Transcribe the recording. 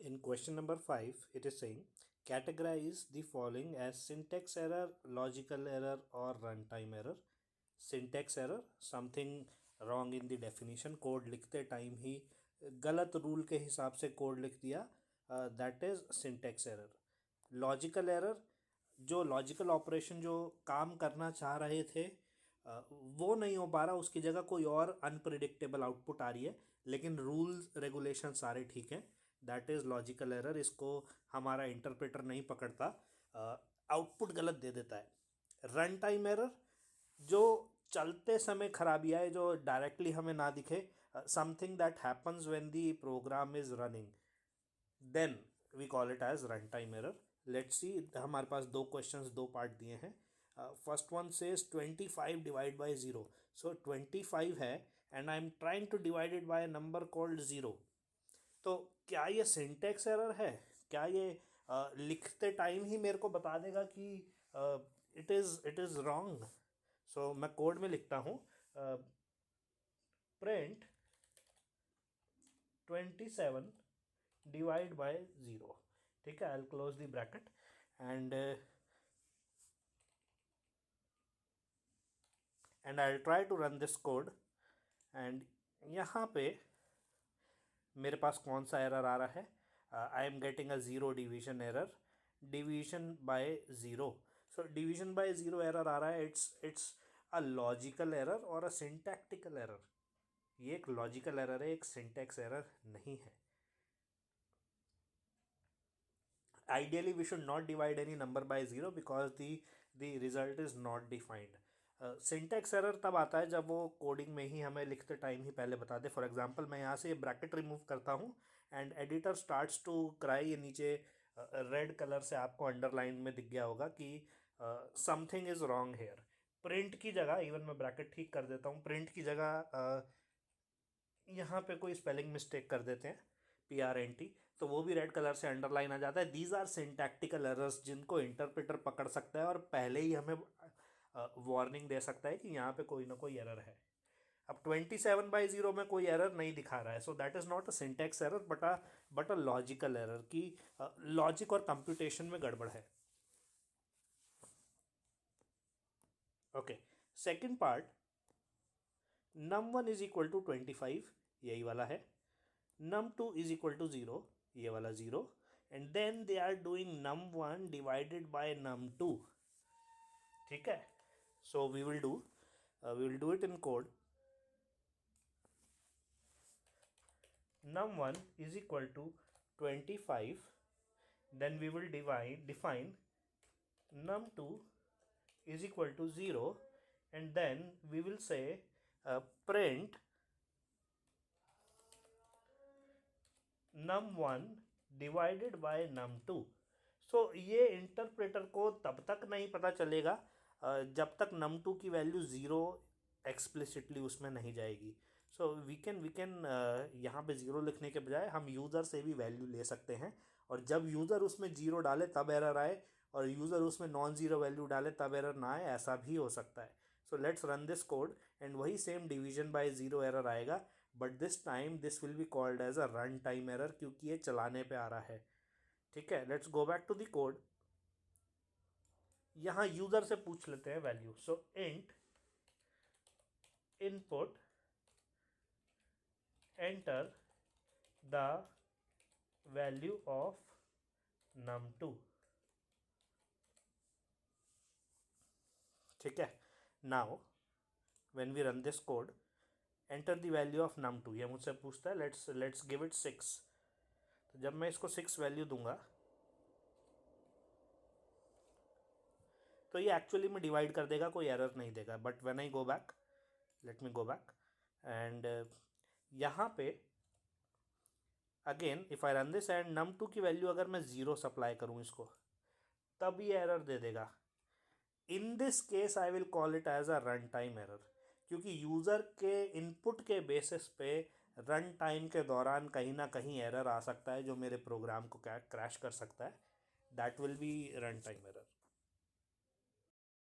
In question number 5, it is saying categorize the following as syntax error, logical error, or runtime error. Syntax error, something wrong in the definition, code लिखते time ही गलत rule के हिसाब से code लिख दिया, that is syntax error. Logical error, जो logical operation जो काम करना चाह रहे थे वो नहीं हो पा रहा, उसकी जगह कोई और अनप्रिडिक्टेबल आउटपुट आ रही है, लेकिन रूल्स रेगुलेशन सारे ठीक हैं. That is logical error. इसको हमारा इंटरप्रेटर नहीं पकड़ता, आउटपुट गलत दे देता है. रन टाइम एरर, जो चलते समय खराबी आए, जो डायरेक्टली हमें ना दिखे, something that happens when the program is running, then we call it as run time error. Let's see, हमारे पास दो क्वेश्चंस, दो पार्ट दिए हैं. First one says 25 divide by 0. So 25 है and I am trying to divide it by number called 0. तो क्या ये सिंटेक्स एरर है? क्या ये लिखते टाइम ही मेरे को बता देगा कि इट इज़ रॉन्ग? सो मैं कोड में लिखता हूँ प्रिंट 27 डिवाइड बाय 0. ठीक है, I will close the bracket and I will try to run this code. And यहाँ पे मेरे पास कौन सा एरर आ रहा है? I am getting a zero division error, division by zero. So division by zero error आ रहा है. इट्स अ लॉजिकल एरर और अ सिंटैक्टिकल एरर. ये एक लॉजिकल एरर है, एक सिंटैक्स एरर नहीं है. Ideally we should not divide any number by 0 because the result is not defined. Syntax error तब आता है जब वो कोडिंग में ही हमें लिखते टाइम ही पहले बता दे. फॉर एग्जांपल, मैं यहाँ से ब्रैकेट रिमूव करता हूँ and editor starts to cry. ये नीचे रेड कलर से आपको अंडरलाइन में दिख गया होगा कि something is wrong hair. Print की जगह, इवन मैं ब्रैकेट ठीक कर देता हूँ, प्रिंट की जगह यहाँ पे कोई स्पेलिंग मिस्टेक कर देते हैं, PRNT, तो वो भी रेड कलर से अंडरलाइन आ जाता है. दीज आर सिंटैक्टिकल एरर्स जिनको इंटरप्रेटर पकड़ सकता है और पहले ही हमें वार्निंग दे सकता है कि यहाँ पे कोई ना कोई एरर है. अब 27/0 में कोई एरर नहीं दिखा रहा है, so that is not a syntax error but a logical error की लॉजिक और कंप्यूटेशन में गड़बड़ है. Okay, second part, num1 is equal to 25, यही वाला है. num2 इज इक्वल टू 0, ये वाला 0. And then they are doing num1 divided by num2. ठीक है, so we will do it in code. num1 is equal to 25, then we will define num2 is equal to 0, and then we will say print num1 divided by num2. सो ये interpreter को तब तक नहीं पता चलेगा जब तक num2 की वैल्यू 0 एक्सप्लिसिटली उसमें नहीं जाएगी. सो वी कैन यहाँ पे 0 लिखने के बजाय हम यूज़र से भी वैल्यू ले सकते हैं, और जब यूज़र उसमें 0 डाले तब एरर आए, और यूज़र उसमें नॉन ज़ीरो वैल्यू डाले तब एरर ना आए, ऐसा भी हो सकता है. So let's run this code and वही सेम डिवीजन बाय 0 एरर आएगा, but this time this will be called as a run time error, क्योंकि ये चलाने पे आ रहा है. ठीक है, let's go back to the code. यहाँ यूज़र से पूछ लेते हैं वैल्यू. सो int input enter the value of num2. ठीक है, now when we run this code, enter the value of num2. ये मुझसे पूछता है, लेट्स गिव इट 6. तो जब मैं इसको 6 वैल्यू दूंगा तो ये एक्चुअली में डिवाइड कर देगा, कोई एरर नहीं देगा. But when I go back, let me go back and यहाँ पे again if I run this and num2 की वैल्यू अगर मैं 0 सप्लाई करूँ इसको, तब ये एरर दे देगा. In this case I will call it as a run time error, क्योंकि यूज़र के इनपुट के बेसिस पे रन टाइम के दौरान कहीं ना कहीं एरर आ सकता है जो मेरे प्रोग्राम को क्रैश कर सकता है. That will be run time error.